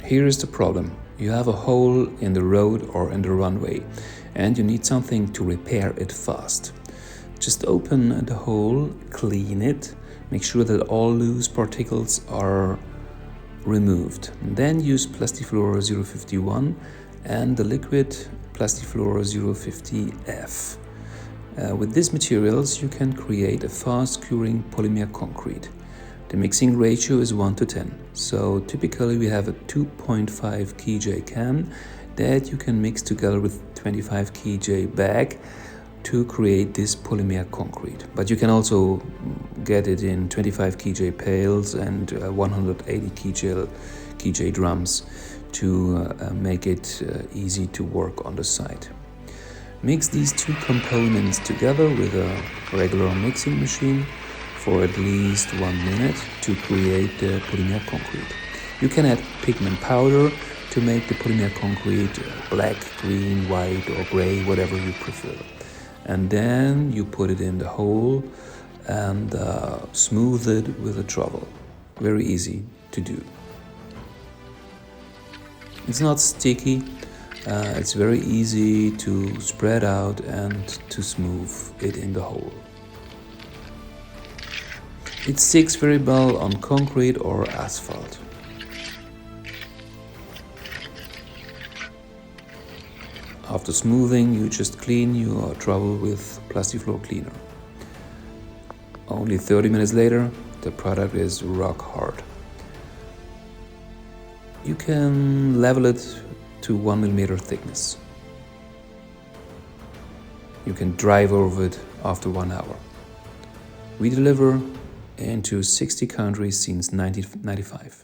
Here is the problem. You have a hole in the road or in the runway and you need something to repair it fast. Just open the hole, clean it, make sure that all loose particles are removed. And then use Plastifloor 051 and the liquid Plastifloor 050F. With these materials you can create a fast curing polymer concrete. The mixing ratio is 1:10, so typically we have a 2.5 kJ can that you can mix together with 25 kJ bag to create this polymer concrete. But you can also get it in 25 kJ pails and 180 kJ drums to make it easy to work on the site. Mix these two components together with a regular mixing machine for at least 1 minute to create the polymer concrete. You can add pigment powder to make the polymer concrete black, green, white or gray, whatever you prefer. And then you put it in the hole and smooth it with a trowel. Very easy to do. It's not sticky, it's very easy to spread out and to smooth it in the hole. It sticks very well on concrete or asphalt. After smoothing, you just clean your trowel with Plastifloor cleaner. Only 30 minutes later, the product is rock hard. You can level it to 1 mm thickness. You can drive over it after 1 hour. We deliver into 60 countries since 1995.